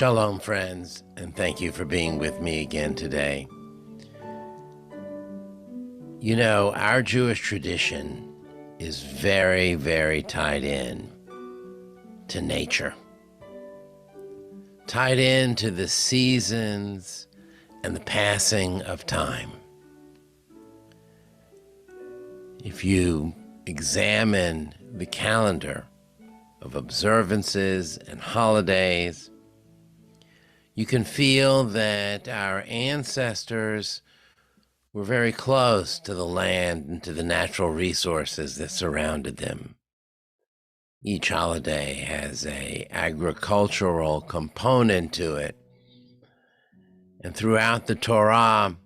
Shalom, friends, and thank you for being with me again today. You know, our Jewish tradition is very, very tied in to nature, tied into the seasons and the passing of time. If you examine the calendar of observances and holidays, you can feel that our ancestors were very close to the land and to the natural resources that surrounded them. Each holiday has an agricultural component to it. And throughout the Torah,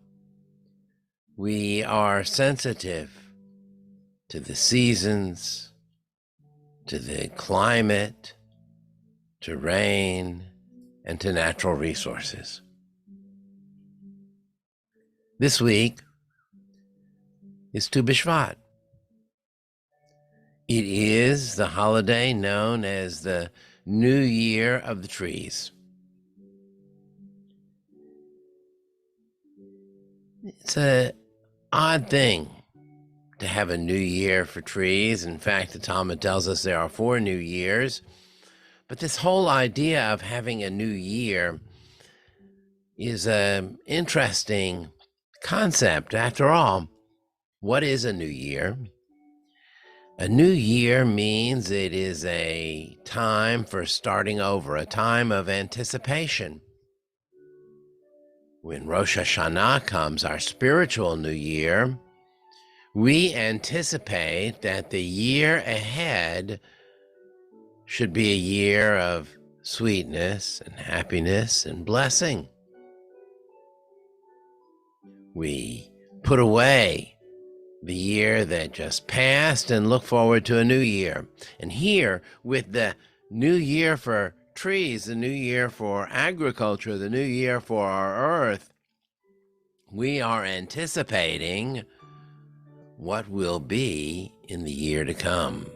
we are sensitive to the seasons, to the climate, to rain, and to natural resources. This week is Tu B'Shvat. It is the holiday known as the New Year of the Trees. It's an odd thing to have a new year for trees. In fact, the Talmud tells us there are 4 new years. But this whole idea of having a new year is an interesting concept. After all, what is a new year? A new year means it is a time for starting over, a time of anticipation. When Rosh Hashanah comes, our spiritual new year, we anticipate that the year ahead should be a year of sweetness and happiness and blessing. We put away the year that just passed and look forward to a new year. And here, with the new year for trees, the new year for agriculture, the new year for our earth, we are anticipating what will be in the year to come.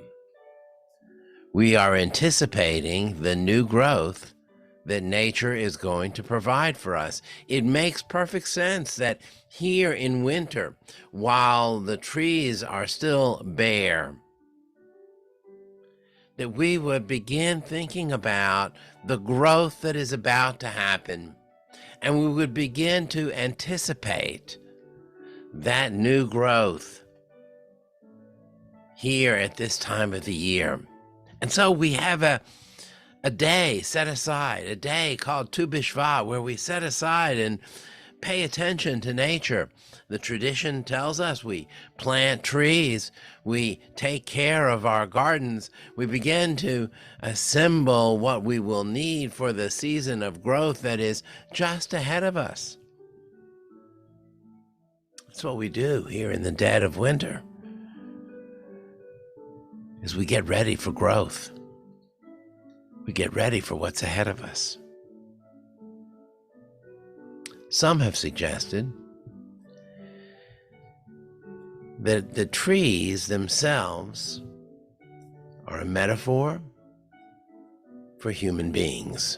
We are anticipating the new growth that nature is going to provide for us. It makes perfect sense that here in winter, while the trees are still bare, that we would begin thinking about the growth that is about to happen, and we would begin to anticipate that new growth here at this time of the year. And so we have a day set aside, a day called Tu B'Shvat, where we set aside and pay attention to nature. The tradition tells us we plant trees, we take care of our gardens, we begin to assemble what we will need for the season of growth that is just ahead of us. That's what we do here in the dead of winter. As we get ready for growth, we get ready for what's ahead of us. Some have suggested that the trees themselves are a metaphor for human beings.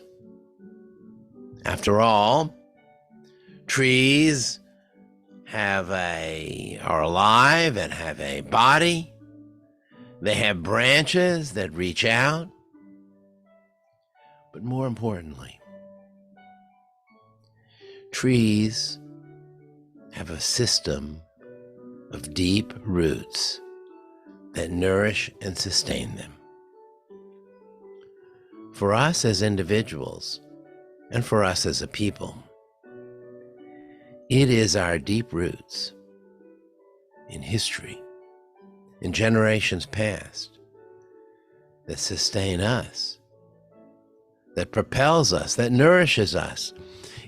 After all, trees are alive and have a body. They have branches that reach out. But more importantly, trees have a system of deep roots that nourish and sustain them. For us as individuals, and for us as a people, it is our deep roots in history, in generations past, that sustain us, that propels us, that nourishes us.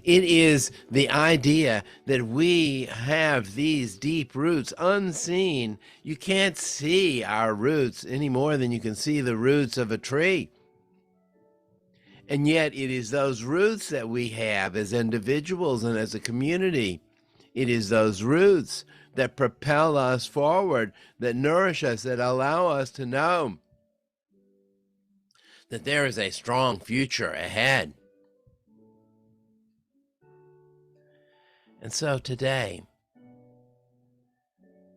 It is the idea that we have these deep roots unseen. You can't see our roots any more than you can see the roots of a tree. And yet it is those roots that we have as individuals and as a community. It is those roots that propel us forward, that nourish us, that allow us to know that there is a strong future ahead. And so today,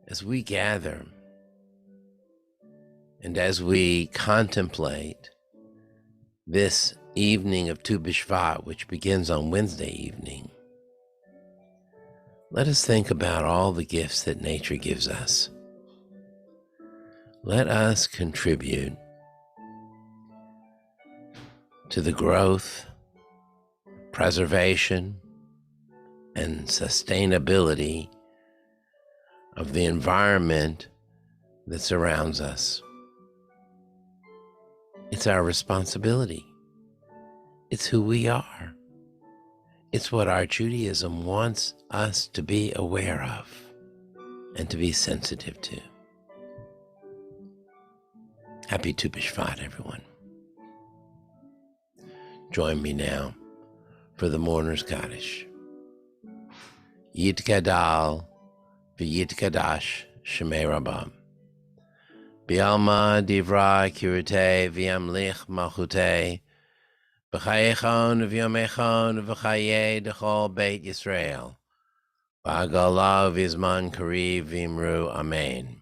as we gather and as we contemplate this evening of Tu B'Shvat, which begins on Wednesday evening, let us think about all the gifts that nature gives us. Let us contribute to the growth, preservation, and sustainability of the environment that surrounds us. It's our responsibility. It's who we are. It's what our Judaism wants us to be aware of and to be sensitive to. Happy Tu B'Shvat, everyone. Join me now for the Mourner's Kaddish. Yitgadal v'yitgadash Shemei Rabbam. B'alma divra kirutei v'yamlich malchutei. B'chayechon v'yomechon v'chayei d'chol Beit Yisrael. B'agala v'izman kariv v'imru amen.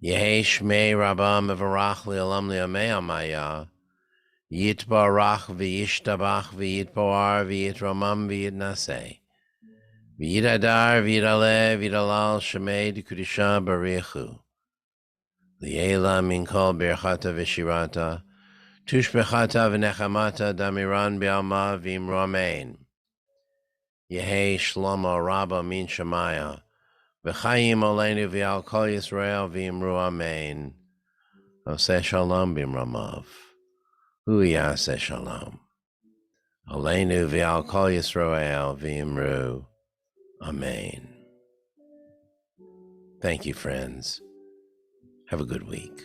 Yehei Shmei Rabbam v'varach li'olam li'amei amaya. Yitbarach v'yishtabach v'yitpoar v'yitramam v'yitnaseh. V'yidadar v'yidaleh v'yidalal Shemei d'Kudisha barichu. Li'ela min kol birchata v'shirata. Tushbechata v'nechamata damiran b'alma v'imru amen. Yehei Shlomo Rabba min Shemaya. V'chayim oleinu v'al kol Yisrael v'imru amen. Oseh shalom b'imramav. Hu yaseh shalom. Oleinu v'al kol Yisrael v'imru amen. Thank you, friends. Have a good week.